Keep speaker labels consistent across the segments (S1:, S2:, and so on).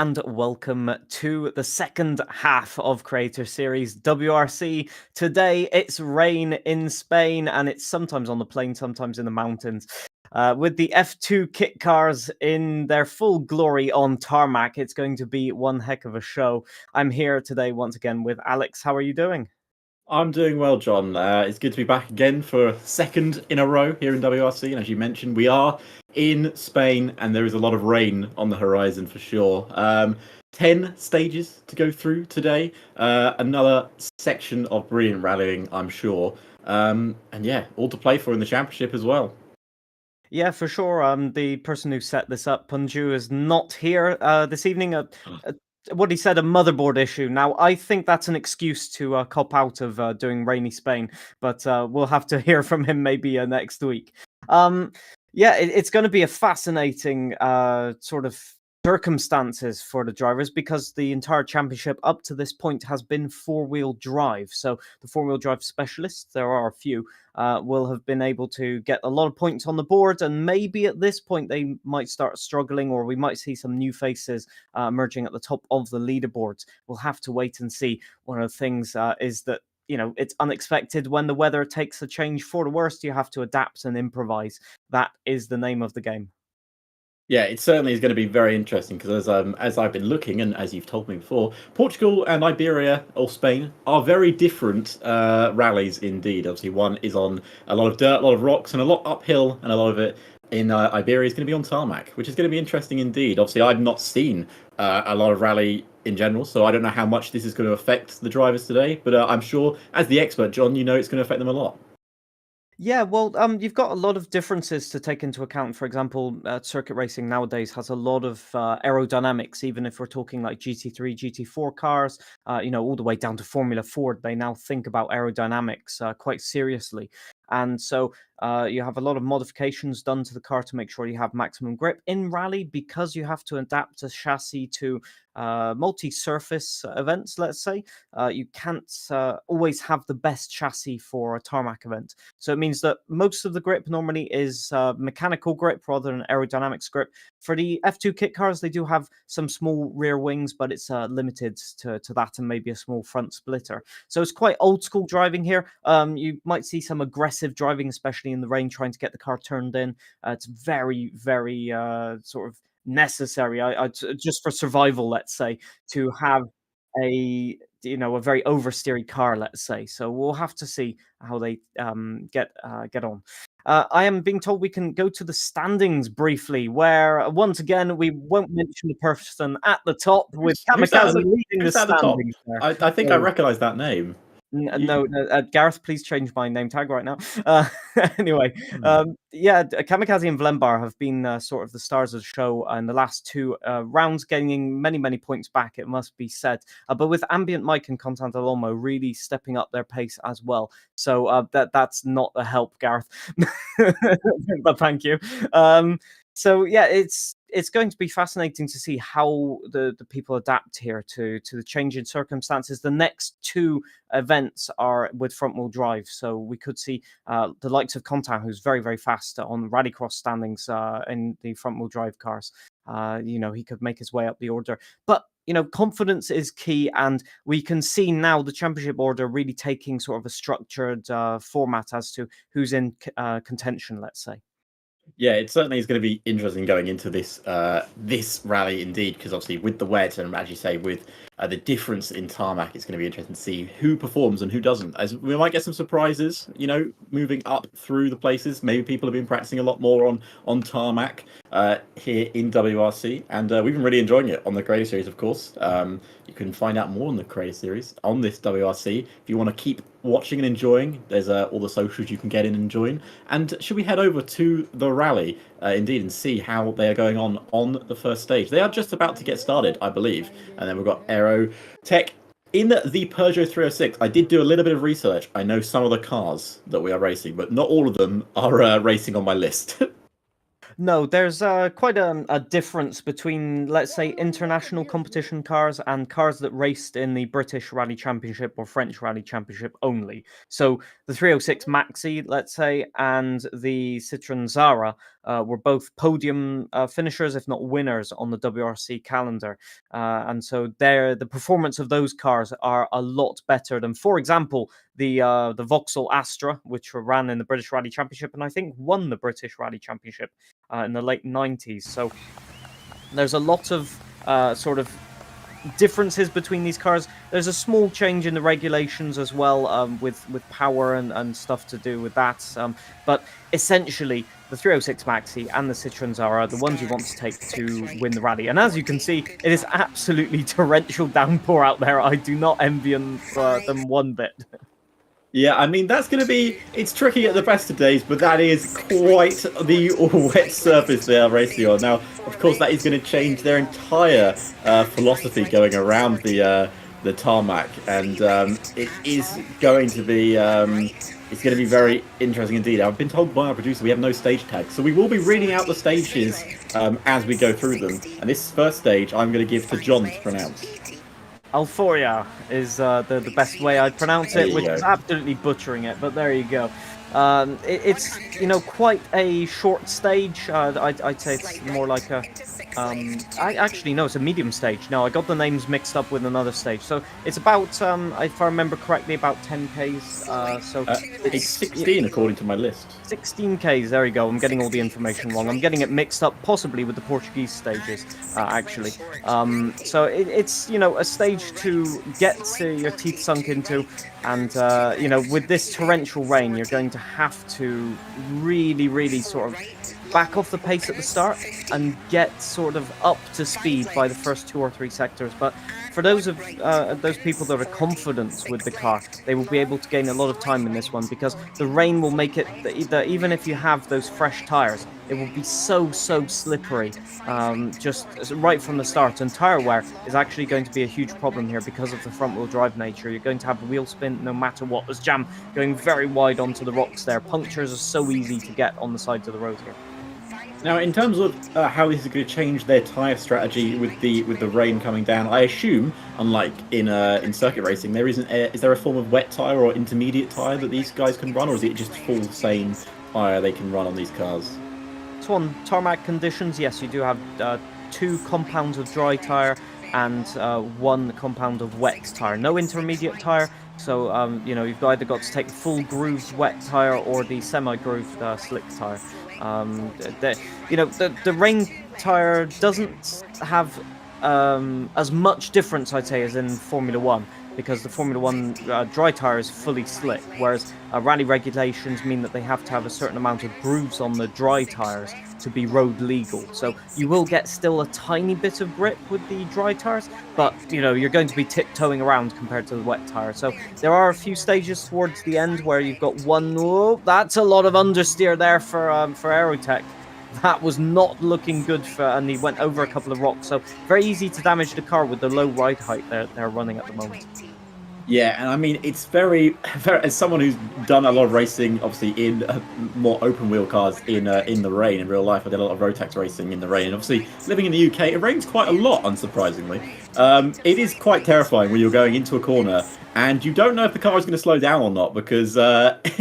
S1: and welcome to the second half of Creator Series WRC. Today it's rain in Spain, and it's sometimes on the plain, sometimes in the mountains. With the F2 kit cars in their full glory on tarmac, it's going to be one heck of a show. I'm here today once again with Alex. How are you doing?
S2: I'm doing well, John. It's good to be back again for a second in a row here in WRC. And as you mentioned, we are in Spain and there is a lot of rain on the horizon for sure. 10 stages to go through today. Another section of brilliant rallying, I'm sure. And yeah, all to play for in the championship as well.
S1: Yeah, for sure. The person who set this up, Punju, is not here this evening. What he said, a motherboard issue. Now, I think that's an excuse to cop out of doing rainy Spain, but we'll have to hear from him maybe next week. Yeah, it's going to be a fascinating sort of circumstances for the drivers because the entire championship up to this point has been four-wheel drive. So the four-wheel drive specialists, there are a few, will have been able to get a lot of points on the board, and maybe at this point they might start struggling, or we might see some new faces emerging at the top of the leaderboards. We'll have to wait and see. One of the things is that it's unexpected when the weather takes a change for the worst. You have to adapt and improvise. That is the name of the game.
S2: Yeah, it certainly is going to be very interesting because as I've been looking and as you've told me before, Portugal and Iberia or Spain are very different rallies indeed. Obviously, one is on a lot of dirt, a lot of rocks, and a lot uphill, and a lot of it in Iberia is going to be on tarmac, which is going to be interesting indeed. Obviously, I've not seen a lot of rally in general, so I don't know how much this is going to affect the drivers today. But I'm sure, as the expert, John, you know it's going to affect them a lot.
S1: Yeah, well, you've got a lot of differences to take into account. For example, circuit racing nowadays has a lot of aerodynamics, even if we're talking like GT3, GT4 cars, all the way down to Formula Ford. They now think about aerodynamics quite seriously. And so you have a lot of modifications done to the car to make sure you have maximum grip. In rally, because you have to adapt a chassis to multi-surface events, let's say, you can't always have the best chassis for a tarmac event. So it means that most of the grip normally is mechanical grip rather than aerodynamics grip. For the F2 kit cars, they do have some small rear wings, but it's limited to that and maybe a small front splitter. So it's quite old school driving here. You might see some aggressive driving, especially in the rain, trying to get the car turned in. It's very, very sort of necessary, just for survival, let's say, to have a very oversteery car, let's say. So we'll have to see how they get on. I am being told we can go to the standings briefly, where once again we won't mention the person at the top with
S2: Who's that?
S1: Kamikaze leading the
S2: Who's that at the top?
S1: standings there.
S2: I think I
S1: So,
S2: recognise that name.
S1: no, Gareth, please change my name tag right now. Anyway,
S2: Hmm.
S1: Kamikaze and Vlembar have been sort of the stars of the show in the last two rounds, gaining many, many points back, it must be said. But with Ambient Mike and Contant Alomo really stepping up their pace as well. So that's not a help, Gareth. But thank you. So yeah, it's going to be fascinating to see how the people adapt here to the change in circumstances. The next two events are with front wheel drive, so we could see the likes of Contant, who's very, very fast on rallycross standings in the front wheel drive cars. He could make his way up the order, but confidence is key, and we can see now the championship order really taking sort of a structured format as to who's in contention, let's say.
S2: Yeah, it certainly is going to be interesting going into this rally indeed, because obviously with the wet and as you say with the difference in tarmac, it's going to be interesting to see who performs and who doesn't. As we might get some surprises, moving up through the places. Maybe people have been practicing a lot more on tarmac here in WRC, and we've been really enjoying it on the Creator Series, of course. You can find out more on the Creator Series on this WRC if you want to keep watching and enjoying. There's all the socials you can get in and join. And should we head over to the rally indeed and see how they are going on the first stage? They are just about to get started, I believe. And then we've got Aero Tech in the Peugeot 306. I did do a little bit of research. I know some of the cars that we are racing, but not all of them are racing on my list.
S1: No, there's quite a difference between, let's say, international competition cars and cars that raced in the British Rally Championship or French Rally Championship only. So the 306 Maxi, let's say, and the Citroen Zara were both podium finishers, if not winners, on the WRC calendar. And so the performance of those cars are a lot better than, for example, the Vauxhall Astra, which ran in the British Rally Championship and I think won the British Rally Championship in the late 90s. So there's a lot of sort of differences between these cars. There's a small change in the regulations as well, with power and stuff to do with that. But essentially, the 306 Maxi and the Citroen Zara are the ones you want to take to win the rally. And as you can see, it is absolutely torrential downpour out there. I do not envy them one bit.
S2: Yeah, I mean, that's going to be... It's tricky at the best of days, but that is quite the wet surface they are racing on. Now, of course, that is going to change their entire philosophy going around the tarmac, and it is going to be... it's going to be very interesting indeed. I've been told by our producer we have no stage tags, so we will be reading out the stages as we go through them. And this first stage, I'm going to give to John to pronounce.
S1: Alforia is the best way I'd pronounce it, which is absolutely butchering it, but there you go. It's, you know, quite a short stage. I'd say it's more like a... actually, no, it's a medium stage. No, I got the names mixed up with another stage. So it's about, if I remember correctly, about 10Ks. So
S2: it's 16 according to my list.
S1: 16Ks, there you go. I'm getting all the information wrong. I'm getting it mixed up possibly with the Portuguese stages, actually. So it's, you know, a stage to get your teeth sunk into. And, you know, with this torrential rain, you're going to have to really, really sort of back off the pace at the start and get sort of up to speed by the first 2 or 3 sectors. But for those people that are confident with the car, they will be able to gain a lot of time in this one, because the rain will make it that even if you have those fresh tires, it will be so slippery just right from the start. And tire wear is actually going to be a huge problem here because of the front wheel drive nature. You're going to have wheel spin no matter what. There's jam going very wide onto the rocks there. Punctures are so easy to get on the sides of the road here.
S2: Now, in terms of how this is going to change their tyre strategy with the rain coming down, I assume, unlike in circuit racing, is there a form of wet tyre or intermediate tyre that these guys can run, or is it just full same tyre they can run on these cars?
S1: So on tarmac conditions, yes, you do have 2 compounds of dry tyre and 1 compound of wet tyre. No intermediate tyre. So, you know, you've either got to take the full grooved wet tyre or the semi-grooved slick tyre. You know, the rain tyre doesn't have as much difference, I'd say, as in Formula 1, because the Formula 1 dry tyre is fully slick, whereas rally regulations mean that they have to have a certain amount of grooves on the dry tyres to be road legal. So you will get still a tiny bit of grip with the dry tyres, but, you know, you're going to be tiptoeing around compared to the wet tyre. So there are a few stages towards the end where you've got one... Oh, that's a lot of understeer there for Aerotech. That was not looking good and he went over a couple of rocks. So very easy to damage the car with the low ride height they're running at the moment.
S2: Yeah, and I mean, it's very, as someone who's done a lot of racing, obviously in more open wheel cars in the rain in real life. I did a lot of road tax racing in the rain. And obviously, living in the UK, it rains quite a lot, unsurprisingly. It is quite terrifying when you're going into a corner and you don't know if the car is going to slow down or not, because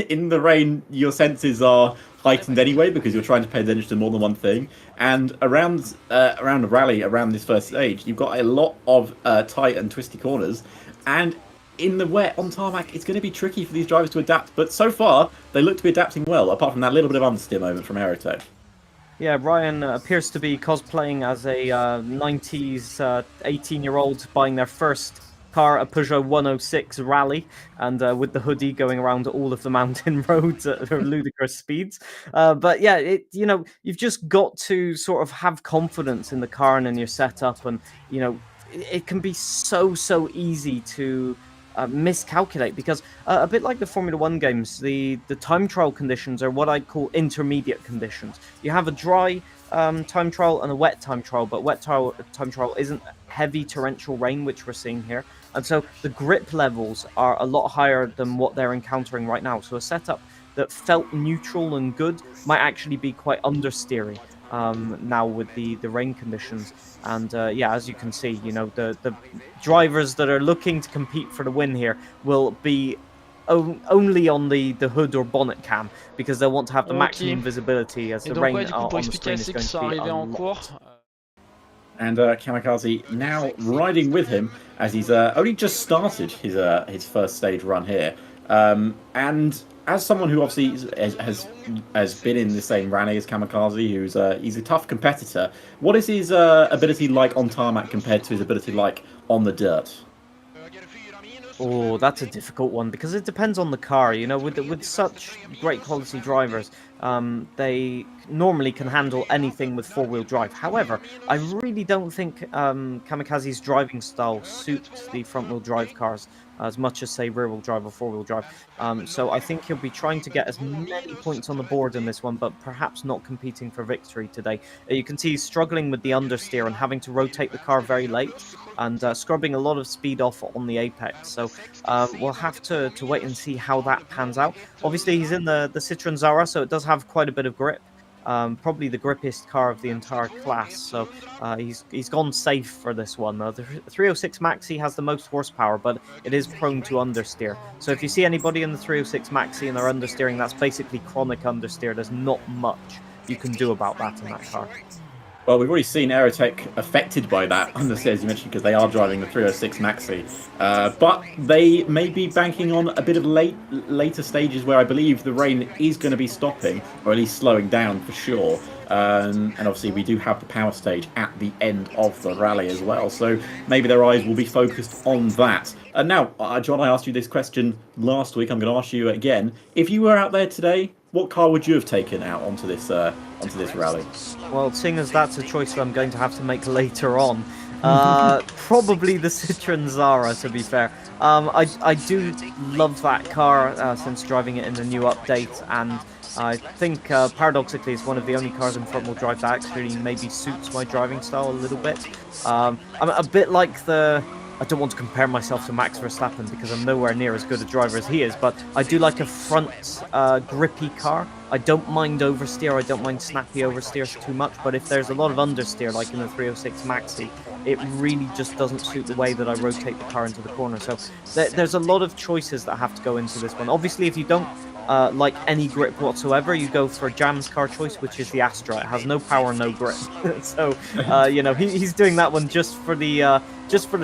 S2: in the rain, your senses are heightened anyway, because you're trying to pay attention to more than one thing. And around a rally, around this first stage, you've got a lot of tight and twisty corners, and in the wet on tarmac, it's going to be tricky for these drivers to adapt. But so far, they look to be adapting well, apart from that little bit of understeer moment from Aerotech.
S1: Yeah, Ryan appears to be cosplaying as a 90s 18-year-old buying their first car, a Peugeot 106 Rally, and with the hoodie going around all of the mountain roads at ludicrous speeds. But yeah, you know, you've just got to sort of have confidence in the car and in your setup, and, you know, it can be so easy to miscalculate, because a bit like the Formula 1 games, the time trial conditions are what I'd call intermediate conditions. You have a dry time trial and a wet time trial, but wet time trial isn't heavy torrential rain, which we're seeing here. And so the grip levels are a lot higher than what they're encountering right now. So a setup that felt neutral and good might actually be quite understeery now with the rain conditions. And yeah, as you can see, you know, the drivers that are looking to compete for the win here will be only on the hood or bonnet cam, because they'll want to have the
S3: Ok.
S1: maximum visibility, as
S3: Et
S1: the
S3: donc
S1: rain
S3: ouais, du coup pour
S1: on the
S3: expliquer à
S1: screen is
S3: ceux qui
S1: going to
S3: sont
S1: be a
S3: arrivés en
S1: lot.
S3: cours,
S2: And Kamikaze now riding with him as he's only just started his first stage run here. And as someone who obviously has been in the same rally as Kamikaze, he's a tough competitor. What is his ability like on tarmac compared to his ability like on the dirt?
S1: Oh, that's a difficult one because it depends on the car. You know, with such great quality drivers, they normally can handle anything with four-wheel drive. However, I really don't think Kamikaze's driving style suits the front-wheel drive cars as much as, say, rear-wheel drive or four-wheel drive. So I think he'll be trying to get as many points on the board in this one, but perhaps not competing for victory today. You can see he's struggling with the understeer and having to rotate the car very late, and scrubbing a lot of speed off on the apex. So we'll have to wait and see how that pans out. Obviously, he's in the Citroen Zara, so it does have quite a bit of grip. Probably the grippiest car of the entire class. So he's gone safe for this one. The 306 Maxi has the most horsepower, but it is prone to understeer. So if you see anybody in the 306 Maxi and they're understeering, that's basically chronic understeer. There's not much you can do about that in that car.
S2: Well, we've already seen Aerotech affected by that, understeer, as you mentioned, because they are driving the 306 Maxi. But they may be banking on a bit of later stages where I believe the rain is going to be stopping, or at least slowing down for sure. And obviously we do have the power stage at the end of the rally as well, so maybe their eyes will be focused on that. And now, John, I asked you this question last week. I'm going to ask you again. If you were out there today, what car would you have taken out onto this rally?
S1: Well, seeing as that's a choice that I'm going to have to make later on, probably the Citroen Zara, to be fair. I do love that car since driving it in the new update, and I think paradoxically it's one of the only cars in front-wheel drive that actually maybe suits my driving style a little bit. I'm a bit like I don't want to compare myself to Max Verstappen because I'm nowhere near as good a driver as he is, but I do like a front grippy car. I don't mind oversteer, I don't mind snappy oversteers too much, but if there's a lot of understeer, like in the 306 Maxi, it really just doesn't suit the way that I rotate the car into the corner. So there's a lot of choices that have to go into this one. Obviously, if you don't like any grip whatsoever, you go for Jam's car choice, which is the Astra. It has no power, no grip. So, you know, he's doing that one just for the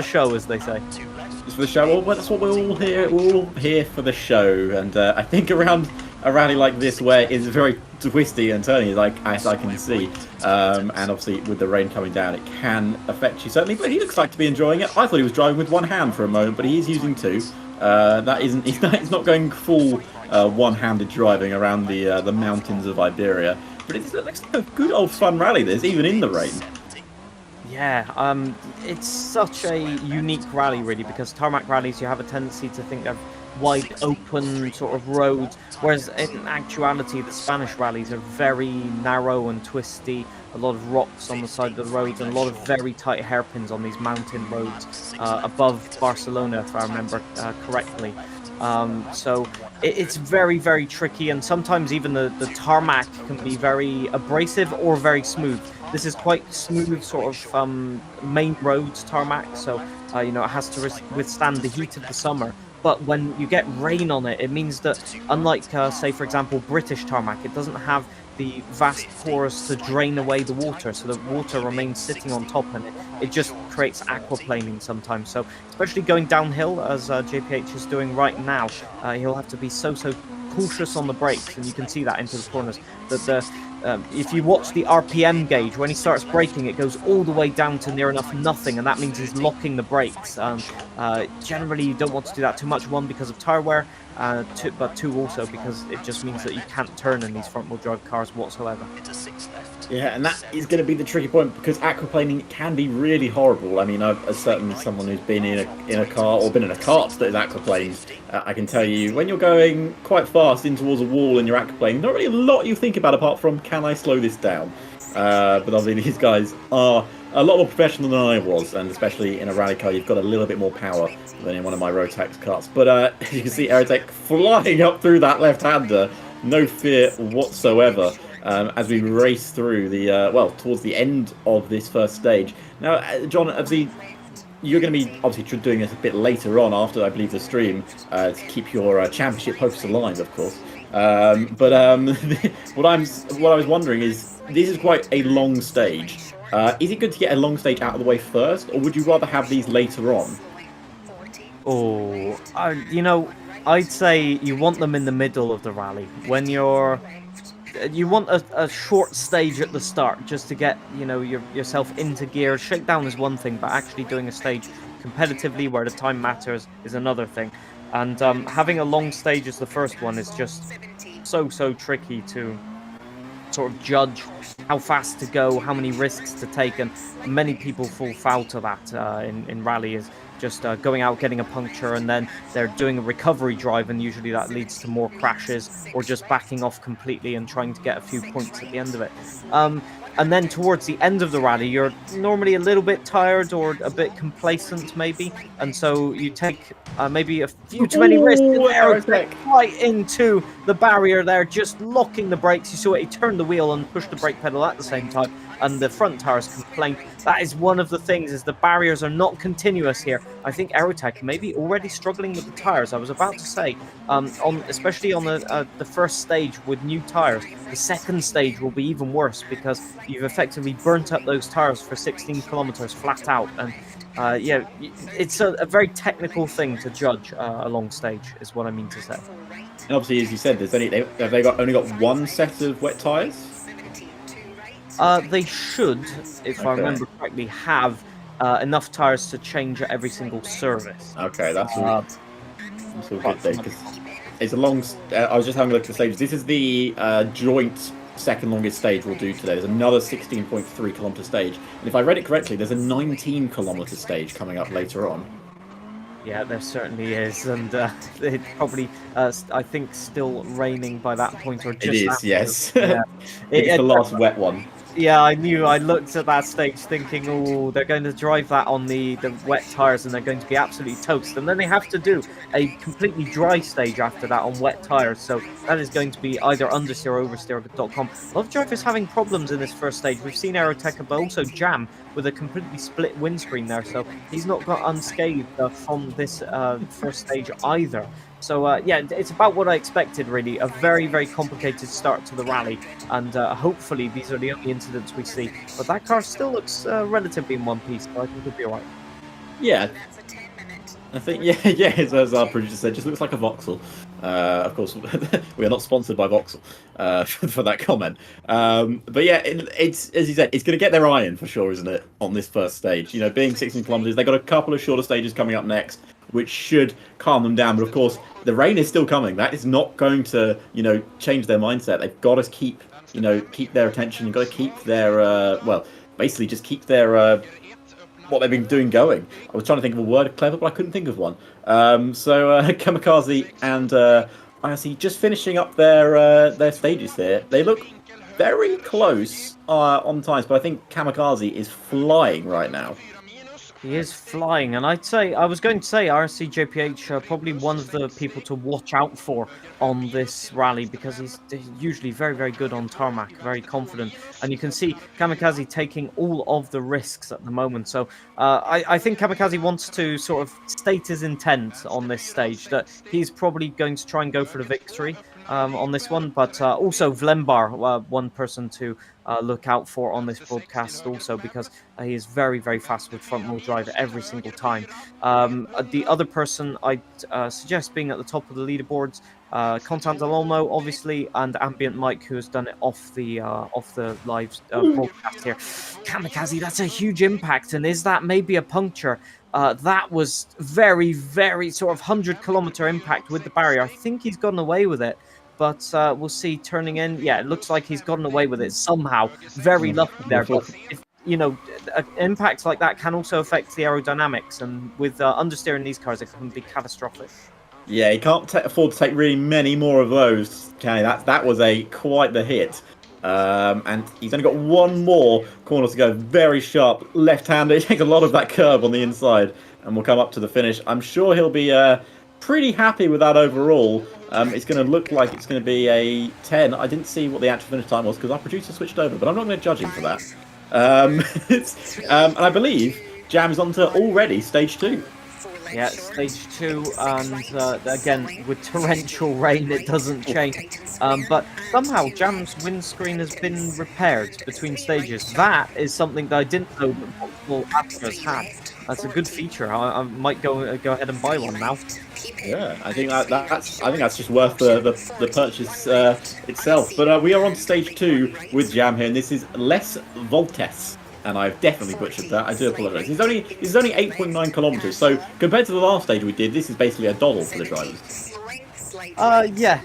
S1: show, as they say.
S2: Just for the show. Well, that's what we're all here. We're all here for the show, and I think around a rally like this, where it's very twisty and turny, like as I can see, and obviously with the rain coming down, it can affect you certainly. But he looks like to be enjoying it. I thought he was driving with one hand for a moment, but he is using two. That isn't. He's not going full one-handed driving around the mountains of Iberia. But it looks like a good old fun rally. This, even in the rain.
S1: Yeah, it's such a unique rally, really, because tarmac rallies, you have a tendency to think they're wide open sort of roads, whereas in actuality, the Spanish rallies are very narrow and twisty, a lot of rocks on the side of the roads, and a lot of very tight hairpins on these mountain roads above Barcelona, if I remember correctly. So it's very, very tricky, and sometimes even the tarmac can be very abrasive or very smooth. This is quite smooth, sort of main roads tarmac, so you know, it has to withstand the heat of the summer. But when you get rain on it, it means that, unlike, say, for example, British tarmac, it doesn't have the vast pores to drain away the water, so the water remains sitting on top, and it just creates aquaplaning sometimes. So, especially going downhill, as JPH is doing right now, he'll have to be so cautious on the brakes, and you can see that into the corners. That if you watch the RPM gauge, when he starts braking, it goes all the way down to near enough nothing, and that means he's locking the brakes. Generally, you don't want to do that too much, one, because of tire wear, but two, also because it just means that you can't turn in these front-wheel drive cars whatsoever.
S2: Yeah, and that is going to be the tricky point, because aquaplaning can be really horrible. I mean, as certainly someone who's been in a car or been in a cart that is aquaplaned, I can tell you, when you're going quite fast in towards a wall and you're aquaplaning, not really a lot you think about apart from, can I slow this down? But obviously these guys are a lot more professional than I was, and especially in a rally car, you've got a little bit more power than in one of my Rotax carts. But as you can see, Aerotech flying up through that left-hander, no fear whatsoever. As we race through the towards the end of this first stage. Now, John, obviously, you're going to be obviously doing this a bit later on after, I believe, the stream to keep your championship hopes alive, of course. But what I was wondering is, this is quite a long stage. Is it good to get a long stage out of the way first, or would you rather have these later on?
S1: Oh, I'd say you want them in the middle of the rally when you want a short stage at the start just to get yourself into gear. Shakedown is one thing, but actually doing a stage competitively where the time matters is another thing. And having a long stage as the first one is just so tricky to sort of judge how fast to go, how many risks to take, and many people fall foul to that in rally is just going out, getting a puncture, and then they're doing a recovery drive, and usually that leads to more crashes or just backing off completely and trying to get a few points at the end of it. And then towards the end of the rally, you're normally a little bit tired or a bit complacent, maybe, and so you take maybe a few too many risks.
S2: Ooh,
S1: Aerotech right into the barrier there, just locking the brakes. You saw it, he turned the wheel and pushed the brake pedal at the same time, and the front tires complained. That is one of the things, is the barriers are not continuous here. I think Aerotech may be already struggling with the tires. I was about to say, especially on the first stage with new tires, the second stage will be even worse because you've effectively burnt up those tires for 16 kilometers flat out. And yeah, it's a very technical thing to judge a long stage, is what I mean to say.
S2: And obviously, as you said, have they only got one set of wet tyres?
S1: They should, if I remember correctly, have enough tires to change at every single service.
S2: Okay, that's all good then, because it's a long. I was just having a look at the stages. This is the joint second longest stage we'll do today. There's another 16.3 kilometer stage, and if I read it correctly, there's a 19 kilometer stage coming up later on.
S1: Yeah, there certainly is, and it probably, I think, still raining by that point, or just
S2: it is,
S1: after.
S2: yes.
S1: Yeah.
S2: It's the last wet one.
S1: Yeah, I knew. I looked at that stage thinking, oh, they're going to drive that on the wet tires and they're going to be absolutely toast. And then they have to do a completely dry stage after that on wet tires. So that is going to be either understeer or oversteer.com. A lot of drivers having problems in this first stage. We've seen Aerotech, but also Jam with a completely split windscreen there. So he's not got unscathed from this first stage either. So, yeah, it's about what I expected, really. A very, very complicated start to the rally. And hopefully these are the only incidents we see. But that car still looks relatively in one piece, so I think it'll be all right.
S2: Yeah. I think, yeah, as our producer said, just looks like a Vauxhall. Of course, we are not sponsored by Vauxhall for that comment. But yeah, it's, as you said, it's going to get their iron for sure, isn't it, on this first stage? You know, being 16 kilometers, they've got a couple of shorter stages coming up next, which should calm them down. But of course, the rain is still coming. That is not going to, change their mindset. They've got to keep their attention. You've got to keep their, basically just keep their, what they've been doing going. I was trying to think of a word, clever, but I couldn't think of one. So Kamikaze and IRC just finishing up their stages here. They look very close on times, but I think Kamikaze is flying right now.
S1: He is flying, and I was going to say RC JPH probably one of the people to watch out for on this rally, because he's usually very, very good on tarmac, very confident, and you can see Kamikaze taking all of the risks at the moment. So I think Kamikaze wants to sort of state his intent on this stage, that he's probably going to try and go for the victory on this one, but also Vlembar, one person to look out for on this broadcast also, because he is very, very fast with front wheel drive every single time. The other person I'd suggest being at the top of the leaderboards, Contant Alolmo, obviously, and Ambient Mike, who has done it off the live broadcast here. Kamikaze, that's a huge impact, and is that maybe a puncture? That was very, very sort of 100-kilometer impact with the barrier. I think he's gotten away with it, but we'll see. Turning in, yeah, it looks like he's gotten away with it somehow. Very lucky there, but if, impacts like that can also affect the aerodynamics, and with understeer in these cars, it can be catastrophic.
S2: Yeah, he can't afford to take really many more of those, can he? That was quite the hit. And he's only got one more corner to go. Very sharp left-hander. He takes a lot of that curve on the inside, and we'll come up to the finish. I'm sure he'll be pretty happy with that overall. It's going to look like it's going to be a 10. I didn't see what the actual finish time was because our producer switched over, but I'm not going to judge him for that. And I believe Jam is on to already stage 2.
S1: Yeah, stage 2, and again, with torrential rain, it doesn't change. But somehow, Jam's windscreen has been repaired between stages. That is something that I didn't know that multiple Astras had. That's a good feature. I might go ahead and buy one now.
S2: Yeah, I think that's just worth the purchase itself. But we are on stage 2 with Jam here, and this is Les Voltes. And I've definitely butchered that. I do apologise. This is only 8.9 kilometers. So compared to the last stage we did, this is basically a doddle for the drivers.
S1: Yeah.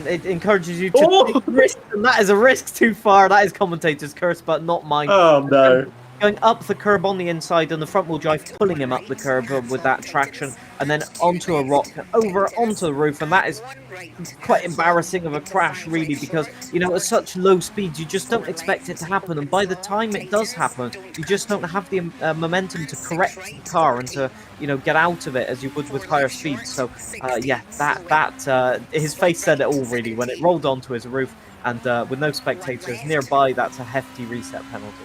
S1: It encourages you to take risks, and that is a risk too far. That is commentator's curse, but not mine.
S2: Oh no.
S1: Going up the curb on the inside, and the front wheel drive pulling him up the curb with that traction, and then onto a rock, over onto the roof, and that is quite embarrassing of a crash, really, because, you know, at such low speeds, you just don't expect it to happen, and by the time it does happen, you just don't have the momentum to correct the car and to, you know, get out of it as you would with higher speeds. So, yeah, his face said it all, really, when it rolled onto his roof, and with no spectators nearby, that's a hefty reset penalty.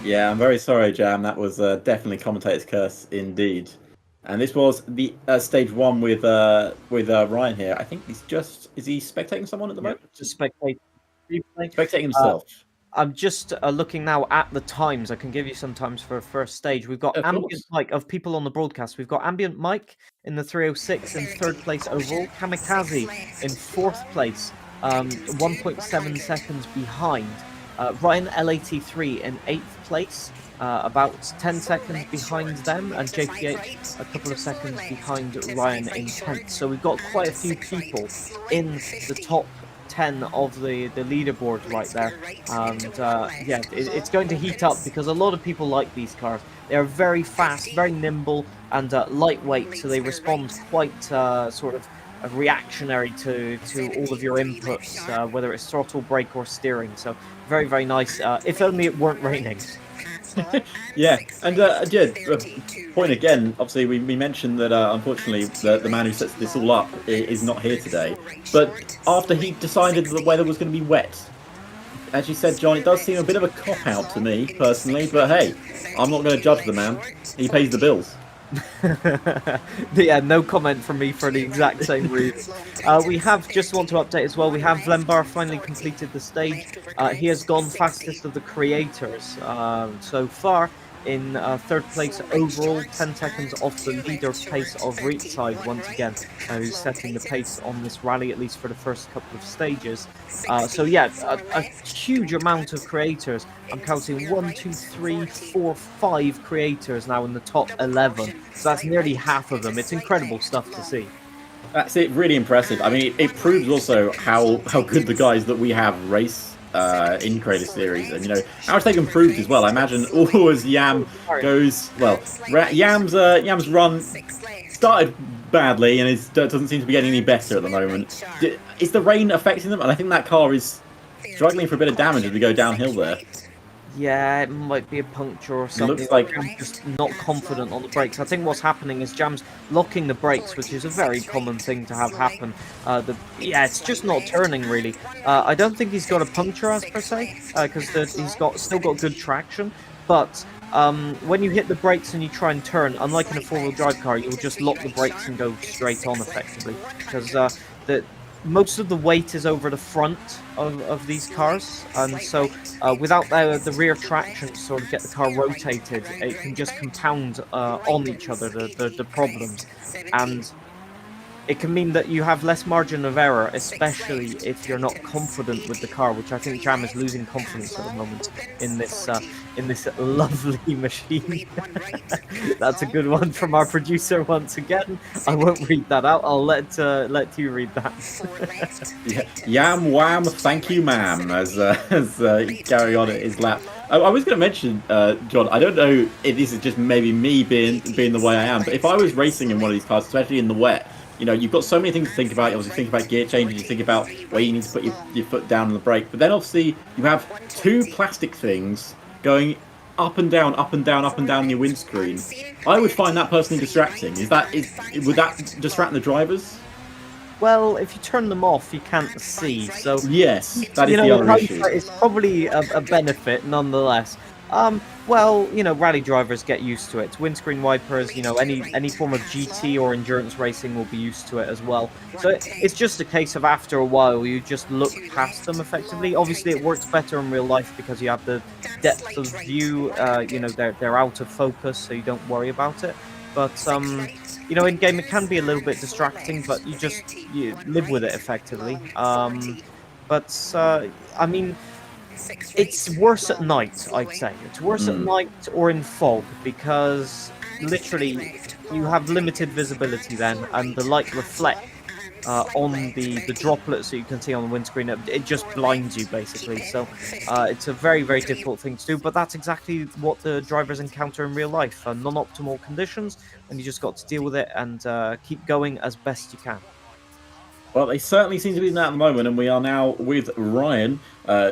S2: Yeah, I'm very sorry, Jam. That was definitely commentator's curse indeed. And this was the stage 1 with Ryan here. I think is he spectating someone at the moment?
S1: Just spectating.
S2: Spectating himself.
S1: I'm just looking now at the times. I can give you some times for a first stage. We've got Ambient Mike of people on the broadcast. We've got Ambient Mike in the 306 in 3rd place overall. Kamikaze in 4th place, 1.7 seconds behind. Ryan L83 in 8th place, about 10 seconds behind them, and JPH a couple of seconds behind Ryan in 10th. So we've got quite a few people in the top 10 of the leaderboard right there, and yeah, it's going to heat up because a lot of people like these cars. They are very fast, very nimble, and lightweight, so they respond quite sort of reactionary to all of your inputs, whether it's throttle, brake, or steering. So very, very nice. If only it weren't raining.
S2: Yeah, and point again, obviously we mentioned that unfortunately the man who sets this all up is not here today, but after he decided that the weather was going to be wet, as you said, John, it does seem a bit of a cop-out to me personally, but hey, I'm not going to judge the man. He pays the bills.
S1: Yeah, no comment from me for the exact same reason. We have, just want to update as well, we have Vlembar finally completed the stage. He has gone fastest of the creators so far, in 3rd place overall, 10 seconds off the leader pace of Reachside once again, who's setting the pace on this rally, at least for the first couple of stages. So yeah, a huge amount of creators. I'm counting 1, 2, 3, 4, 5 creators now in the top 11. So that's nearly half of them. It's incredible stuff to see.
S2: That's it, really impressive. I mean, it proves also how good the guys that we have race in Creator Series, and you know how much they've improved as well. I imagine as Yam goes, well, Yam's run started badly and doesn't seem to be getting any better at the moment. Is the rain affecting them? And I think that car is struggling for a bit of damage as we go downhill there.
S1: Yeah, it might be a puncture or something.
S2: Looks like
S1: I'm just not confident on the brakes. I think what's happening is Jam's locking the brakes, which is a very common thing to have happen. Yeah, it's just not turning really. I don't think he's got a puncture as per se, because he's still got good traction. But when you hit the brakes and you try and turn, unlike in a 4-wheel drive car, you'll just lock the brakes and go straight on effectively, because most of the weight is over the front of these cars, and so without the rear traction to sort of get the car rotated, it can just compound on each other the problems, and it can mean that you have less margin of error, especially if you're not confident with the car, which I think Jam is losing confidence at the moment in this lovely machine. That's a good one from our producer once again. I won't read that out. I'll let you read that.
S2: Yeah. Yam wham, thank you, ma'am. As carrying on at his lap. I was going to mention, John. I don't know if this is just maybe me being the way I am, but if I was racing in one of these cars, especially in the wet. You know, you've got so many things to think about. You obviously think about gear changes, you think about where you need to put your foot down on the brake. But then obviously you have 2 plastic things going up and down, up and down, up and down your windscreen. I would find that personally distracting. Would that distract the drivers?
S1: Well, if you turn them off, you can't see. So
S2: yes, that is the other issue.
S1: It's probably a benefit nonetheless. Well, rally drivers get used to it. Windscreen wipers, any form of GT or endurance racing will be used to it as well. So it's just a case of after a while you just look past them effectively. Obviously, it works better in real life because you have the depth of view. They're out of focus, so you don't worry about it. But in game it can be a little bit distracting, but you live with it effectively. But I mean it's worse at night, I'd say. It's worse at
S2: Mm.
S1: night or in fog because literally you have limited visibility then, and the light reflects on the droplets that you can see on the windscreen. It just blinds you basically. So it's a very, very difficult thing to do, but that's exactly what the drivers encounter in real life: non-optimal conditions, and you just got to deal with it and keep going as best you can.
S2: Well, they certainly seem to be in that at the moment, and we are now with Ryan,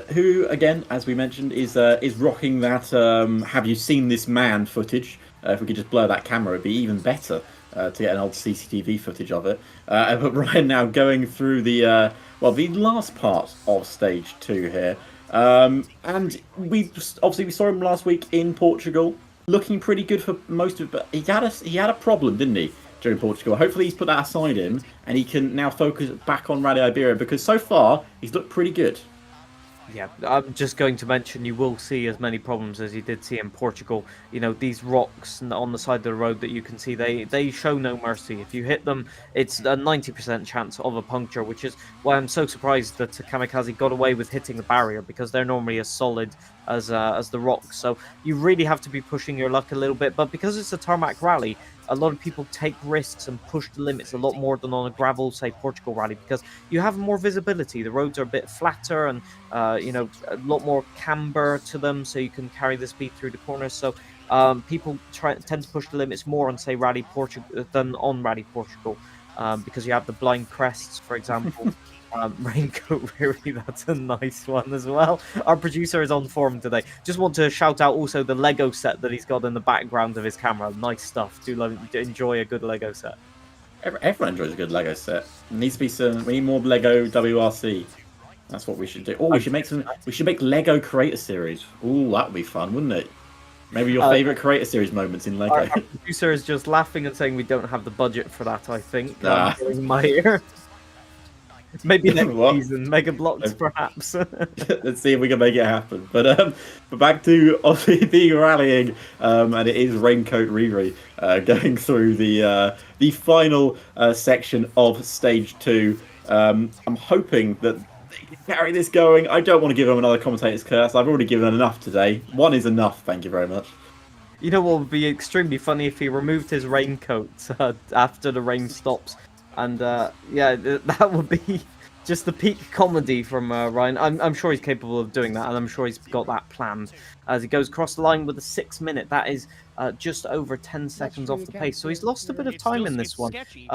S2: who, again, as we mentioned, is rocking that "Have you seen this man?" footage. If we could just blur that camera, it'd be even better to get an old CCTV footage of it. But Ryan now going through the last part of stage 2 here, and we saw him last week in Portugal, looking pretty good for most of it. But he had a problem, didn't he? During Portugal. Hopefully he's put that aside him and he can now focus back on Rally Iberia because so far he's looked pretty good.
S1: Yeah, I'm just going to mention you will see as many problems as you did see in Portugal. These rocks on the side of the road that you can see, they show no mercy. If you hit them, it's a 90% chance of a puncture, which is why I'm so surprised that Kamikaze got away with hitting the barrier because they're normally as solid as the rocks. So you really have to be pushing your luck a little bit. But because it's a tarmac rally, a lot of people take risks and push the limits a lot more than on a gravel, say, Portugal rally, because you have more visibility. The roads are a bit flatter and a lot more camber to them, so you can carry the speed through the corners. So people tend to push the limits more on, say, Rally Portugal than on Rally Portugal, because you have the blind crests, for example. Raincoat Riri, that's a nice one as well. Our producer is on form today. Just want to shout out also the Lego set that he's got in the background of his camera. Nice stuff. Do enjoy a good Lego set.
S2: Everyone enjoys a good Lego set. There needs to be some. We need more Lego WRC. That's what we should do. Oh, we should make some. We should make Lego Creator Series. Oh, that would be fun, wouldn't it? Maybe your favorite Creator Series moments in Lego.
S1: Our producer is just laughing and saying we don't have the budget for that. I think.
S2: Nah.
S1: In my ear. Maybe next season, Mega Blocks, perhaps.
S2: Let's see if we can make it happen. But back to obviously the rallying, and it is Raincoat Riri going through the final section of stage 2. I'm hoping that they can carry this going. I don't want to give him another commentator's curse. I've already given enough today. One is enough. Thank you very much.
S1: You know what would be extremely funny if he removed his raincoat after the rain stops. And yeah, that would be just the peak comedy from Ryan. I'm sure he's capable of doing that, and I'm sure he's got that planned. As he goes across the line with a 6 minute, that is just over 10 seconds off the pace. So he's lost a bit of time in this one.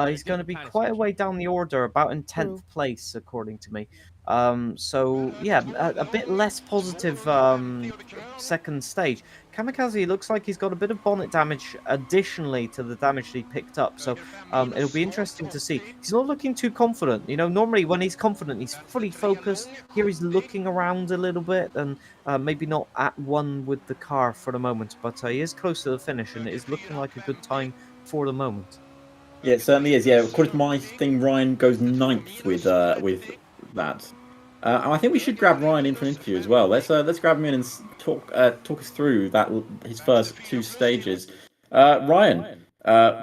S1: He's going to be quite a way down the order, about in 10th place, according to me. So yeah, a bit less positive second stage. Kamikaze looks like he's got a bit of bonnet damage additionally to the damage that he picked up. So it'll be interesting to see. He's not looking too confident. Normally when he's confident, he's fully focused. Here he's looking around a little bit and maybe not at one with the car for the moment, but he is close to the finish and it is looking like a good time for the moment.
S2: Yeah, it certainly is. Yeah, according to my thing, Ryan goes 9th with that. I think we should grab Ryan in for an interview as well. Let's grab him in and talk us through his first 2 stages. Ryan,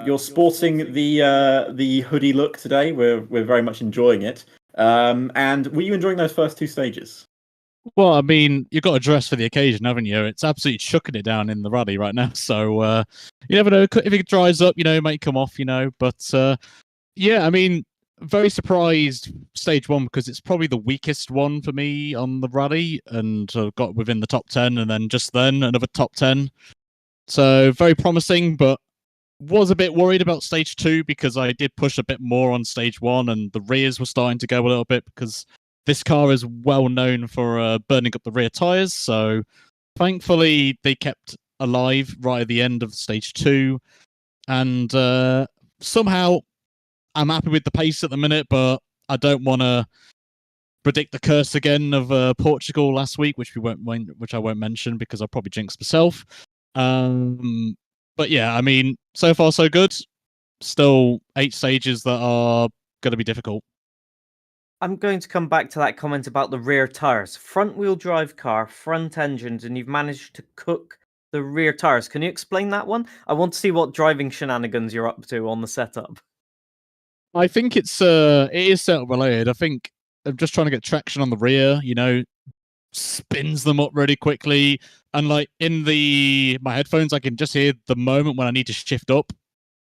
S2: you're sporting the hoodie look today. We're very much enjoying it. And were you enjoying those first 2 stages?
S3: Well, I mean, you've got to dress for the occasion, haven't you? It's absolutely chucking it down in the rally right now. So you never know if it dries up. It might come off. But yeah, I mean, very surprised stage 1 because it's probably the weakest one for me on the rally, and got within the top 10, and then another top 10. So very promising, but was a bit worried about stage 2 because I did push a bit more on stage 1, and the rears were starting to go a little bit because this car is well known for burning up the rear tires. So thankfully they kept alive right at the end of stage 2, and somehow I'm happy with the pace at the minute, but I don't want to predict the curse again of Portugal last week, which I won't mention because I'll probably jinx myself. But yeah, I mean, so far so good. Still 8 stages that are going to be difficult.
S1: I'm going to come back to that comment about the rear tires. Front wheel drive car, front engines, and you've managed to cook the rear tires. Can you explain that one? I want to see what driving shenanigans you're up to on the setup.
S3: I think it is setup related. I think I'm just trying to get traction on the rear, spins them up really quickly. And like in my headphones, I can just hear the moment when I need to shift up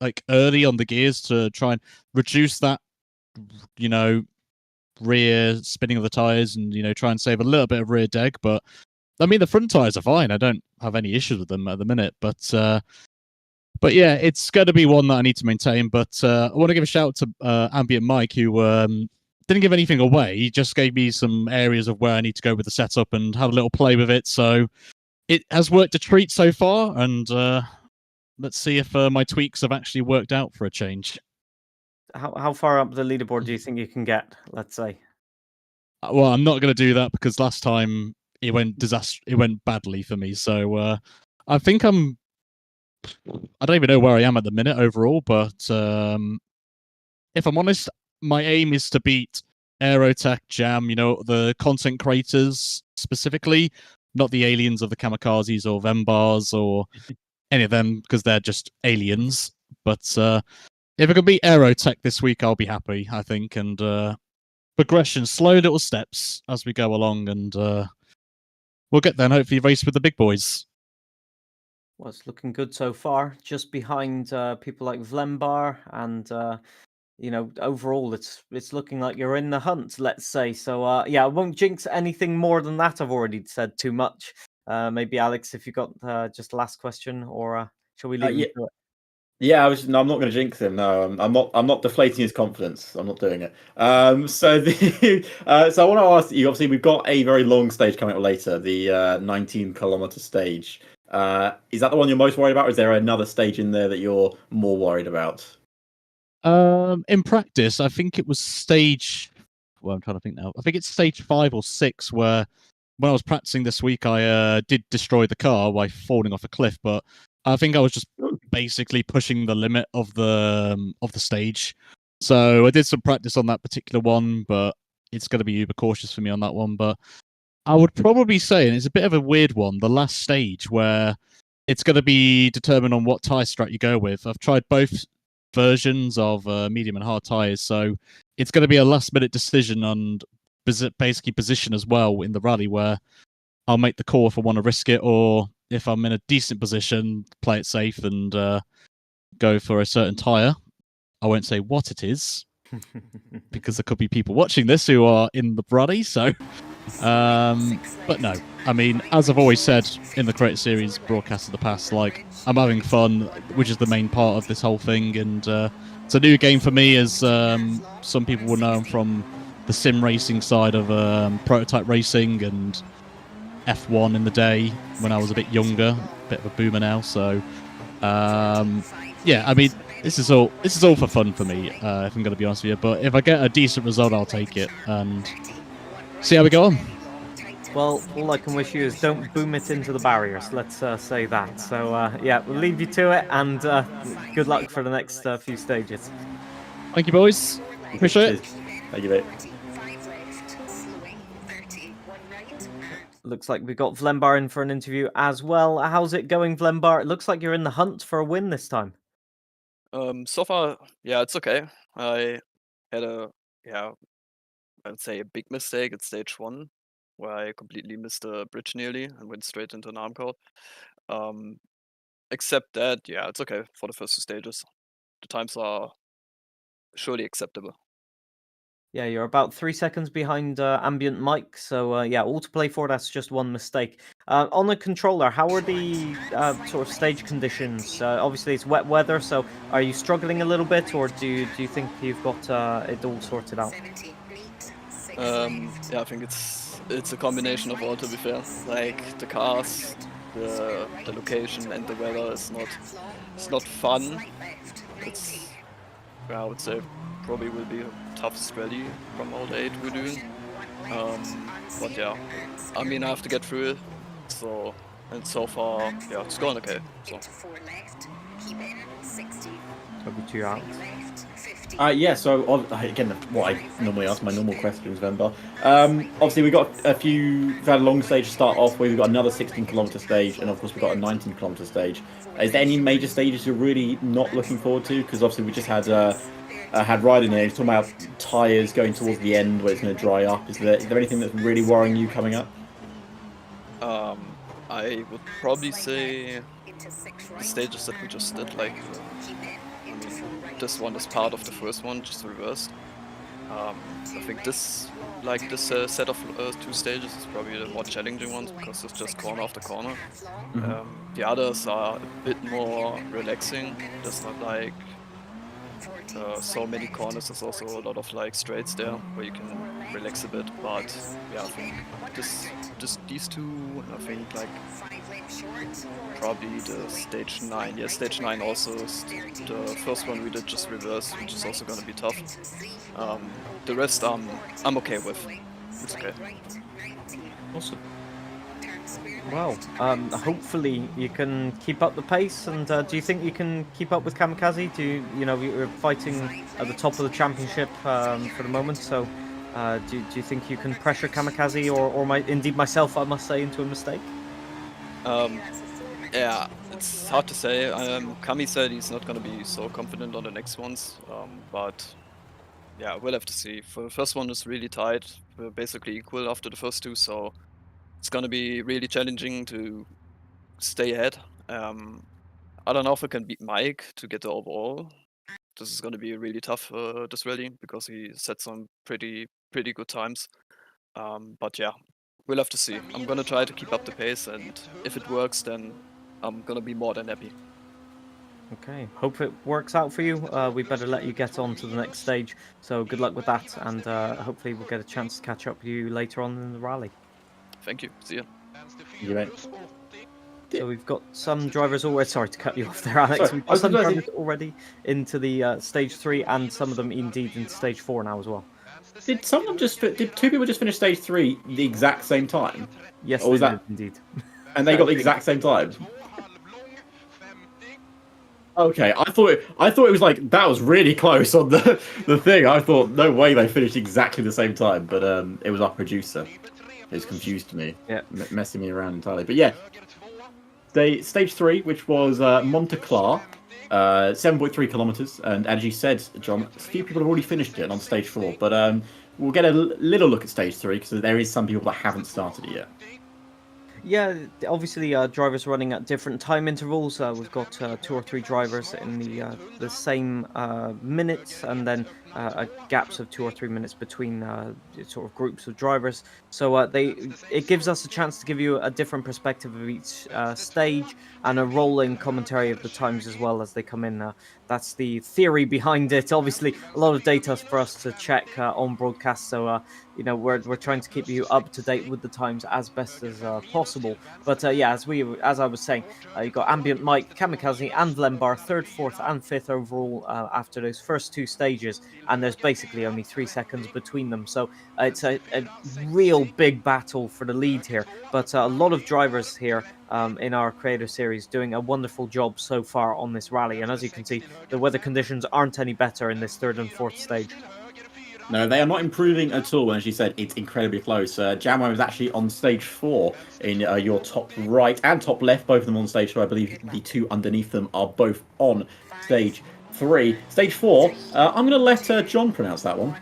S3: like early on the gears to try and reduce that, rear spinning of the tires and, try and save a little bit of rear deg. But I mean, the front tires are fine. I don't have any issues with them at the minute, but yeah, it's going to be one that I need to maintain. But I want to give a shout out to Ambient Mike, who didn't give anything away. He just gave me some areas of where I need to go with the setup and have a little play with it. So it has worked a treat so far. And let's see if my tweaks have actually worked out for a change.
S1: How far up the leaderboard do you think you can get, let's say?
S3: Well, I'm not going to do that because last time it went badly for me. So I think I don't even know where I am at the minute overall, but if I'm honest, my aim is to beat Aerotech, Jam, the content creators specifically, not the aliens of the Kamikazes or Vembars or any of them, because they're just aliens. But if I can beat Aerotech this week, I'll be happy, I think. And progression, slow little steps as we go along, and we'll get there and hopefully race with the big boys.
S1: Well, it's looking good so far, just behind people like Vlembar, and overall it's looking like you're in the hunt, let's say. So yeah, I won't jinx anything more than that. I've already said too much. Maybe Alex, if you got just a last question, or shall we leave him to it?
S2: Yeah, no, I'm not going to jinx him. No, I'm not. I'm not deflating his confidence. I'm not doing it. So I want to ask you. Obviously, we've got a very long stage coming up later, the 19-kilometer stage. Is that the one you're most worried about, or is there another stage in there that you're more worried about?
S3: In practice, I think it was stage. Well, I'm trying to think now. I think it's stage 5 or 6 where, when I was practicing this week, I did destroy the car by falling off a cliff, but I think I was just basically pushing the limit of the stage. So I did some practice on that particular one, but it's going to be uber cautious for me on that one. But I would probably say, and it's a bit of a weird one, the last stage where it's going to be determined on what tire strat you go with. I've tried both versions of medium and hard tires, so it's going to be a last minute decision on basically position as well in the rally, where I'll make the call if I want to risk it, or if I'm in a decent position, play it safe and go for a certain tire. I won't say what it is because there could be people watching this who are in the rally. So, but no, I mean, as I've always said in the Creator Series broadcast of the past, like, I'm having fun, which is the main part of this whole thing, and it's a new game for me, as some people will know I'm from the sim racing side of prototype racing and F1 in the day when I was a bit younger, a bit of a boomer now. So yeah, I mean, this is all for fun for me, if I'm going to be honest with you. But if I get a decent result, I'll take it and see how we go on.
S1: Well, all I can wish you is don't boom it into the barriers. Let's say that. So yeah, we'll leave you to it, and good luck for the next few stages.
S3: Thank you, boys. Appreciate it.
S2: Thank you, mate.
S1: Looks like we got Vlembar in for an interview as well. How's it going, Vlembar? It looks like you're in the hunt for a win this time.
S4: So far, yeah, it's okay. I had I'd say a big mistake at stage 1, where I completely missed a bridge nearly and went straight into an arm code. Except that, yeah, it's okay for the first 2 stages. The times are surely acceptable.
S1: Yeah, you're about 3 seconds behind Ambient Mike, so yeah, all to play for. That's just one mistake. On the controller, how are the sort of stage conditions? Obviously, it's wet weather, so are you struggling a little bit, or do you think you've got it all sorted out?
S4: Yeah, I think it's a combination of all, to be fair. Like, the cars, the location, and the weather is not fun. It's, I would say, probably will be a tough rally from all the 8 we're doing. But yeah, I mean, I have to get through it. So, and so far, yeah, it's going okay. So.
S1: Over to you, Alex.
S2: Yeah, so again, what I normally ask, my normal questions, Vemba. Obviously, we've had a long stage to start off with. We've got another 16-kilometer stage, and of course, we've got a 19-kilometer stage. Is there any major stages you're really not looking forward to? Because obviously, we just had Ryden here. He's talking about tyres going towards the end where it's going to dry up. Is there anything that's really worrying you coming up?
S4: I would probably say the stages that we just did, like, I mean, this one is part of the first one, just reversed. I think this set of 2 stages is probably the more challenging ones because it's just corner after corner. The others are a bit more relaxing. There's not like so many corners. There's also a lot of like straights there where you can relax a bit. But yeah, I think these two, and I think like probably the stage 9. Yeah, stage 9 also is the first one we did just reverse, which is also gonna be tough. The rest I'm okay with. It's okay.
S1: Awesome. Well, hopefully you can keep up the pace. And do you think you can keep up with Kamikaze? You're fighting at the top of the championship for the moment. So, do you think you can pressure Kamikaze or indeed myself, I must say, into a mistake?
S4: Yeah, it's hard to say. Kami said he's not gonna be so confident on the next ones, but yeah, we'll have to see. For the first one is really tight. We're basically equal after the first 2, so it's gonna be really challenging to stay ahead. I don't know if I can beat Mike to get the overall. This is gonna be really tough this rally because he set some pretty good times. But yeah, we'll have to see. I'm gonna try to keep up the pace, and if it works, then I'm gonna be more than happy.
S1: Okay, hope it works out for you. We better let you get on to the next stage. So good luck with that, and hopefully we'll get a chance to catch up with you later on in the rally.
S4: Thank you. See ya.
S2: You mate.
S1: So we've got some drivers already. Sorry to cut you off there, Alex.
S2: Sorry,
S1: We've got some drivers already into the stage 3, and some of them indeed into stage 4 now as well.
S2: Did 2 people just finish stage 3 the exact same time?
S1: Yes,
S2: or was
S1: they
S2: that
S1: did indeed.
S2: And they got the exact same time. Okay, I thought it was like that was really close on the thing. I thought no way they finished exactly the same time, but it was our producer who's confused me, messing me around entirely. But yeah, stage 3, which was Monteclar, 7.3 kilometers, and as you said, John, a few people have already finished it on stage 4, but we'll get a little look at stage 3 because there is some people that haven't started it yet.
S1: Yeah, obviously drivers running at different time intervals. We've got 2 or 3 drivers in the same minutes, and then gaps of 2 or 3 minutes between sort of groups of drivers. So it gives us a chance to give you a different perspective of each stage and a rolling commentary of the times as well as they come in. That's the theory behind it. Obviously, a lot of data for us to check on broadcast. So we're trying to keep you up to date with the times as best as possible. But yeah, as I was saying, you got Ambient Mike, Kamikaze, and Lembar, 3rd, 4th, and 5th overall after those first 2 stages, and there's basically only 3 seconds between them. So it's a real big battle for the lead here. But a lot of drivers here in our Creator Series doing a wonderful job so far on this rally. And as you can see, the weather conditions aren't any better in this 3rd and 4th stage.
S2: No, they are not improving at all. As you said, it's incredibly close. Jamway was actually on stage 4 in your top right and top left, both of them on stage 2. I believe the 2 underneath them are both on stage 3. Stage 4, I'm going to let John pronounce that one.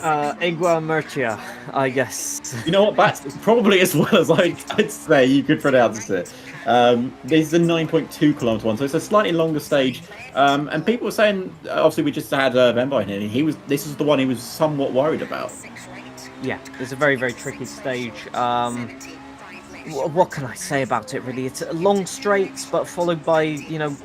S1: Igua Murcia, I guess.
S2: You know what? That's probably as well as I'd say you could pronounce it. This is a 9.2 kilometer one, so it's a slightly longer stage. And people were saying, obviously, we just had Venby here. This is the one he was somewhat worried about.
S1: Yeah, it's a very, very tricky stage. what can I say about it really? It's long straights, but followed by,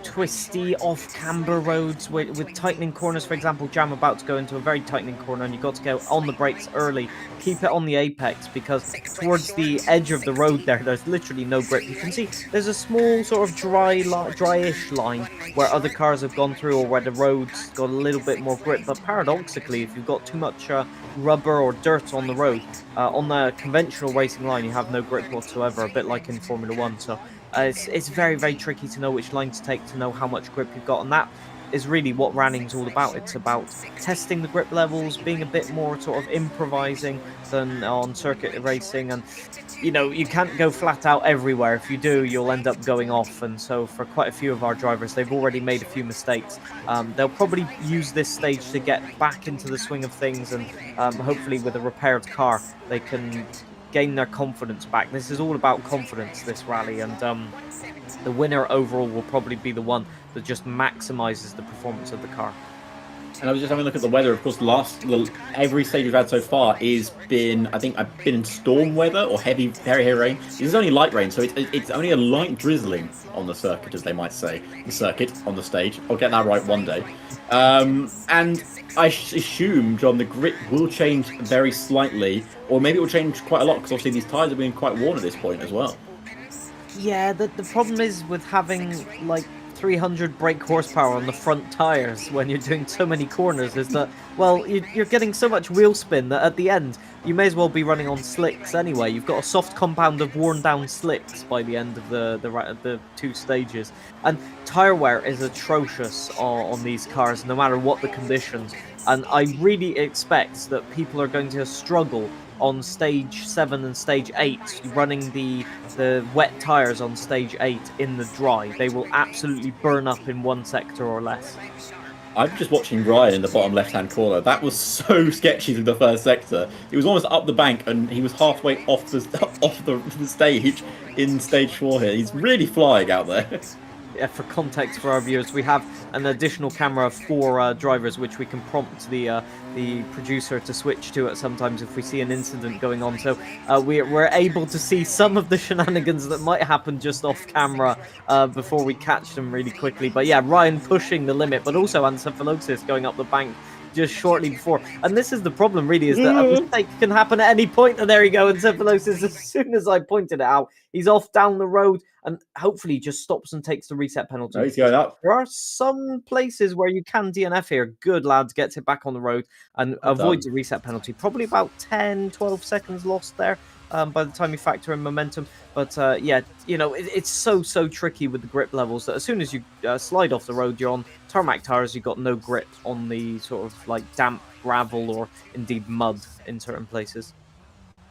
S1: twisty off-camber roads with tightening corners. For example, Jam about to go into a very tightening corner, and you've got to go on the brakes early. Keep it on the apex, because towards the edge of the road there's literally no grip. You can see there's a small sort of dryish line where other cars have gone through, or where the road's got a little bit more grip. But paradoxically, if you've got too much rubber or dirt on the road, on the conventional racing line, you have no grip whatsoever, a bit like in Formula One. So it's very, very tricky to know which line to take, to know how much grip you've got. And that is really what ranning's all about. It's about testing the grip levels, being a bit more sort of improvising than on circuit racing. And you can't go flat out everywhere. If you do, you'll end up going off. And so for quite a few of our drivers, they've already made a few mistakes. They'll probably use this stage to get back into the swing of things, and hopefully with a repaired car, they can gain their confidence back. This is all about confidence, this rally, and the winner overall will probably be the one that just maximizes the performance of the car.
S2: And I was just having a look at the weather. Of course, every stage we've had so far is been, I think, I've been in storm weather or very heavy rain. This is only light rain, so it's only a light drizzling on the circuit, as they might say. The circuit on the stage. I'll get that right one day. And I assume, John, the grip will change very slightly, or maybe it will change quite a lot, because obviously these tyres have been quite worn at this point as well.
S1: Yeah, the problem is with having like 300 brake horsepower on the front tires when you're doing so many corners is that, well, you're getting so much wheel spin that at the end you may as well be running on slicks anyway. You've got a soft compound of worn down slicks by the end of the two stages, and tire wear is atrocious on these cars no matter what the conditions. And I really expect that people are going to struggle on stage 7 and stage 8, running the wet tires on stage 8 in the dry. They will absolutely burn up in one sector or less.
S2: I'm just watching Ryan in the bottom left-hand corner. That was so sketchy through the first sector. He was almost up the bank, and he was halfway off the stage in stage 4 here. He's really flying out there.
S1: Yeah, for context for our viewers, we have an additional camera for drivers, which we can prompt the producer to switch to at sometimes if we see an incident going on. So we're able to see some of the shenanigans that might happen just off camera before we catch them really quickly. But yeah, Ryan pushing the limit, but also Ancephalopsis going up the bank just shortly before. And this is the problem, really, is that a mistake can happen at any point. And there you go, Ancephalopsis, as soon as I pointed it out, he's off down the road, and hopefully just stops and takes the reset penalty.
S2: No, he's going up.
S1: There are some places where you can DNF here. Good lad, gets it back on the road and avoids a reset penalty. Probably about 10, 12 seconds lost there by the time you factor in momentum. But yeah, it's so tricky with the grip levels that as soon as you slide off the road, you're on tarmac tires, you've got no grip on the sort of like damp gravel or indeed mud in certain places.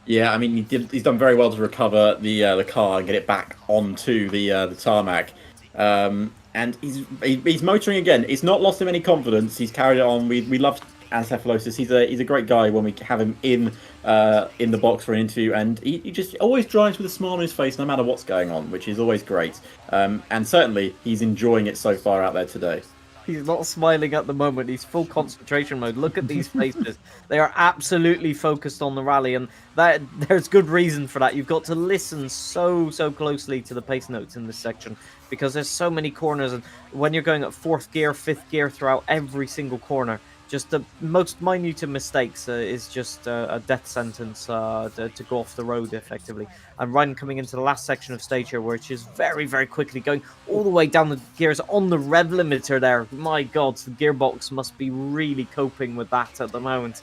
S2: Yeah, I mean, he's done very well to recover the car and get it back onto the tarmac. And he's motoring again. It's not lost him any confidence. He's carried it on. We love Ancephalopsis. He's a great guy when we have him in the box for an interview, and he just always drives with a smile on his face no matter what's going on, which is always great. And certainly he's enjoying it so far out there today.
S1: He's not smiling at the moment. He's full concentration mode. Look at these faces. They are absolutely focused on the rally, and there's good reason for that. You've got to listen so closely to the pace notes in this section, because there's so many corners, and when you're going at 4th gear, 5th gear throughout every single corner, just the most minute of mistakes is just a death sentence to go off the road effectively. And Ryan coming into the last section of stage here, which is very quickly going all the way down the gears on the rev limiter there. My God, the gearbox must be really coping with that at the moment.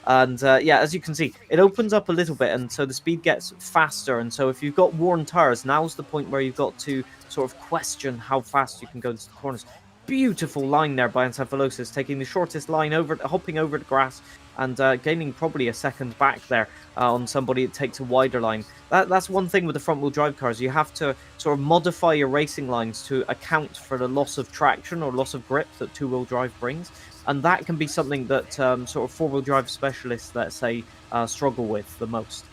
S1: And yeah, as you can see, it opens up a little bit, and so the speed gets faster. And so if you've got worn tires, now's the point where you've got to sort of question how fast you can go into the corners. Beautiful line there by Ancephalopsis, taking the shortest line hopping over the grass, and gaining probably a second back there on somebody that takes a wider line. That's one thing with the front-wheel drive cars. You have to sort of modify your racing lines to account for the loss of traction or loss of grip that two-wheel drive brings, and that can be something that sort of four-wheel drive specialists, let's say, struggle with the most.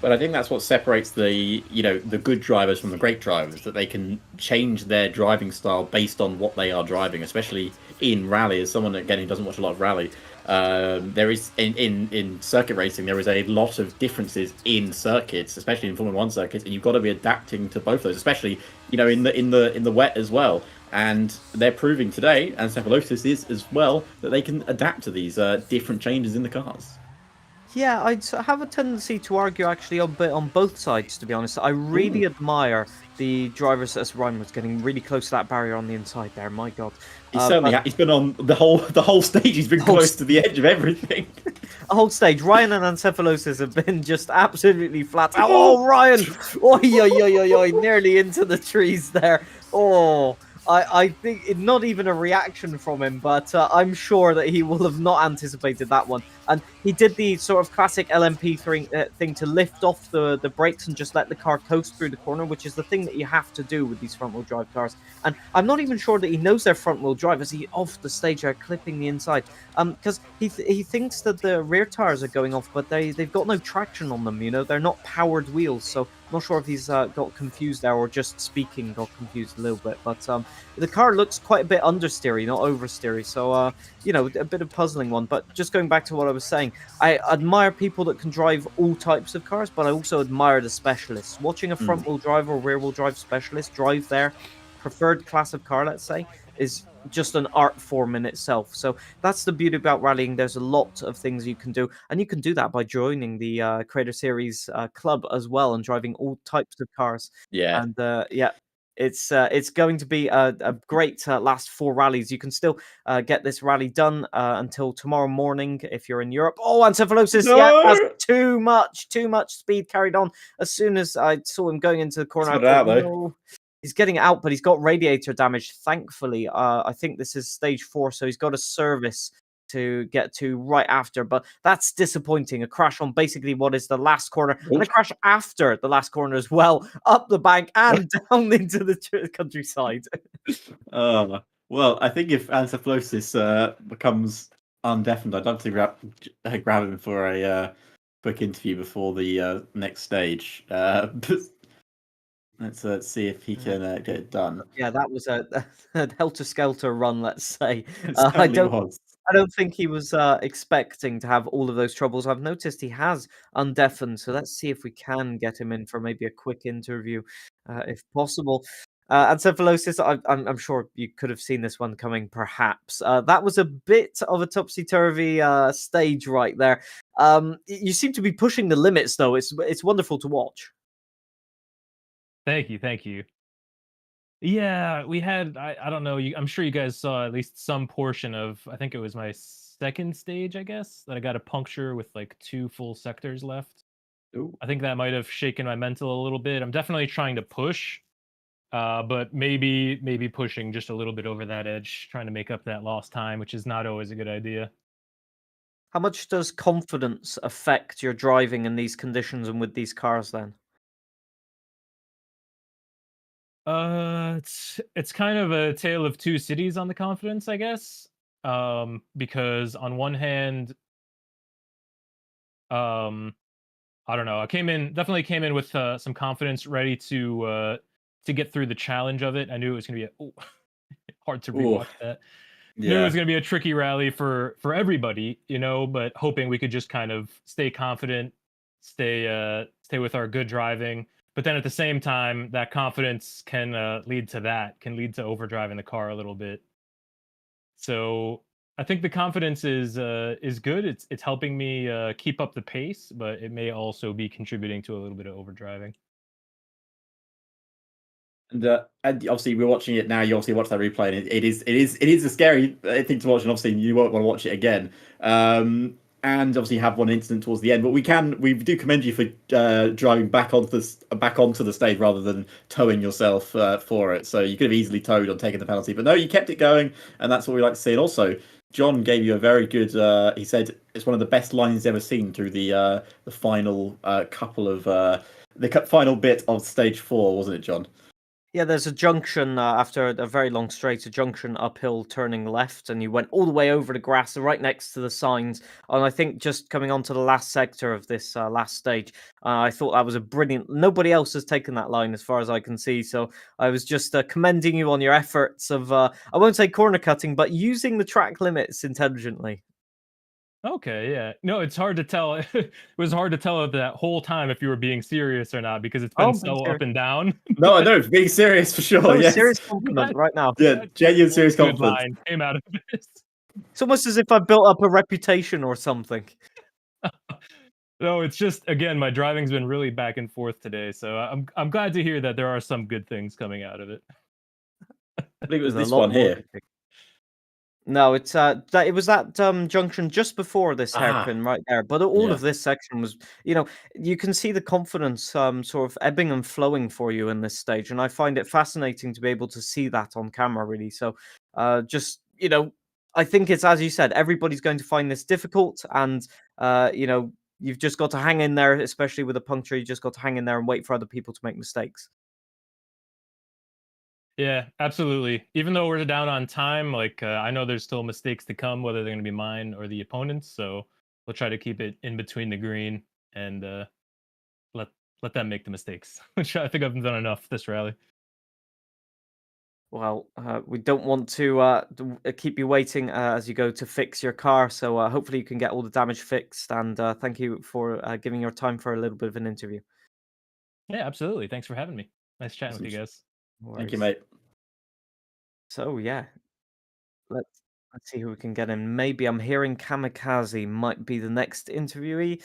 S2: But I think that's what separates the good drivers from the great drivers, that they can change their driving style based on what they are driving, especially in rally, as someone again who doesn't watch a lot of rally, there is in circuit racing there is a lot of differences in circuits, especially in Formula One circuits, and you've got to be adapting to both those, especially in the wet as well. And they're proving today, and Cephalosis is as well, that they can adapt to these different changes in the cars.
S1: Yeah, I'd have a tendency to argue actually on both sides, to be honest. I really admire the drivers, as Ryan was getting really close to that barrier on the inside there. My God.
S2: He's certainly he's been on the whole stage. He's been close to the edge of everything.
S1: A whole stage. Ryan and Encephalosis have been just absolutely flat. Oh, Ryan! Oi, oi, oi, oi, oi, nearly into the trees there. Oh, I think not even a reaction from him, but I'm sure that he will have not anticipated that one. And he did the sort of classic LMP thing to lift off the brakes and just let the car coast through the corner, which is the thing that you have to do with these front-wheel drive cars. And I'm not even sure that he knows they're front-wheel drive as he off the stage are clipping the inside. Because he thinks that the rear tires are going off, but they've got no traction on them. They're not powered wheels. So I'm not sure if he's got confused there or just speaking got confused a little bit. But the car looks quite a bit understeery, not oversteery. So a bit of puzzling one. But just going back to what I was saying, I admire people that can drive all types of cars, but I also admire the specialists. Watching a front-wheel drive or rear-wheel drive specialist drive their preferred class of car, let's say, is just an art form in itself. So that's the beauty about rallying. There's a lot of things you can do, and you can do that by joining the Creator Series club as well and driving all types of cars.
S2: Yeah.
S1: And it's going to be a great last 4 rallies. You can still get this rally done until tomorrow morning if you're in Europe. Oh, Encephalosis, has too much speed carried on. As soon as I saw him going into the corner, I thought, no. He's getting out, but he's got radiator damage, thankfully. I think this is stage 4, so he's got a service to get to right after. But that's disappointing. A crash on basically what is the last corner, and a crash after the last corner as well, up the bank and down into the countryside.
S2: Well, I think if Encephalosis becomes undeafened, I'd love to grab him for a quick interview before the next stage. Let's see if he can get it done.
S1: Yeah, that was a helter-skelter run, let's say.
S2: I
S1: don't think he was expecting to have all of those troubles. I've noticed he has undeafened, so let's see if we can get him in for maybe a quick interview, if possible. Encephalosis, I'm sure you could have seen this one coming, perhaps. That was a bit of a topsy-turvy stage right there. You seem to be pushing the limits, though. It's wonderful to watch.
S5: Thank you. Yeah, we had, I don't know, I'm sure you guys saw at least some portion of, I think it was my second stage, I guess, that I got a puncture with like 2 full sectors left.
S2: Ooh.
S5: I think that might have shaken my mental a little bit. I'm definitely trying to push, but maybe pushing just a little bit over that edge, trying to make up that lost time, which is not always a good idea.
S1: How much does confidence affect your driving in these conditions and with these cars then?
S5: It's kind of a tale of 2 cities on the confidence, I guess. Because on one hand, I don't know. I definitely came in with some confidence, ready to get through the challenge of it. I knew it was going to be hard to rewatch that.
S2: Yeah.
S5: Knew it was going to be a tricky rally for everybody, but hoping we could just kind of stay confident, stay with our good driving. But then at the same time, that confidence can lead to overdriving the car a little bit. So I think the confidence is good. It's helping me keep up the pace, but it may also be contributing to a little bit of overdriving.
S2: And obviously we're watching it now. You obviously watch that replay, and it is a scary thing to watch, and obviously you won't want to watch it again. And obviously have one incident towards the end, but we do commend you for driving back onto the stage rather than towing yourself for it. So you could have easily towed on taking the penalty, but no, you kept it going, and that's what we like to see. And also, John gave you a very good. He said it's one of the best lines he's ever seen through the final couple of the final bit of stage 4, wasn't it, John?
S1: Yeah, there's a junction after a very long straight, a junction uphill turning left, and you went all the way over the grass, right next to the signs. And I think just coming on to the last sector of this last stage, I thought that was a brilliant. Nobody else has taken that line as far as I can see. So I was just commending you on your efforts of, I won't say corner cutting, but using the track limits intelligently.
S5: Okay, yeah. No, it's hard to tell. It was hard to tell that whole time if you were being serious or not because it's been
S1: Oh, being
S5: so up
S1: serious.
S5: and down.
S2: No, I know, being serious for sure.
S1: No,
S2: Yes.
S1: serious compliment
S5: That
S1: right now.
S2: Yeah, genuine
S5: one
S2: serious
S5: good
S2: confidence.
S5: line came out of this.
S1: It's almost as if I built up a reputation or something.
S5: No, it's just again, my driving's been really back and forth today, so I'm glad to hear that there are some good things coming out of it.
S2: I think it was
S1: There's a
S2: this
S1: lot
S2: one
S1: more
S2: here.
S1: good things. No, it's it was that junction just before this
S2: Ah,
S1: hairpin right there. But all
S2: yeah.
S1: of this section was, you can see the confidence sort of ebbing and flowing for you in this stage, and I find it fascinating to be able to see that on camera, really. So, just I think it's as you said, everybody's going to find this difficult, and you've just got to hang in there, especially with a puncture. You just got to hang in there and wait for other people to make mistakes.
S5: Yeah, absolutely. Even though we're down on time, like I know there's still mistakes to come, whether they're going to be mine or the opponents. So we'll try to keep it in between the green and let let them make the mistakes, which I think I've done enough this rally.
S1: Well, we don't want to keep you waiting as you go to fix your car. So hopefully you can get all the damage fixed. And thank you for giving your time for a little bit of an interview.
S5: Yeah, absolutely. Thanks for having me. Nice chatting
S2: Awesome.
S5: with you guys.
S1: No
S2: Thank you,
S1: worries.
S2: mate.
S1: So yeah, let's see who we can get in. Maybe I'm hearing Kamikaze might be the next interviewee.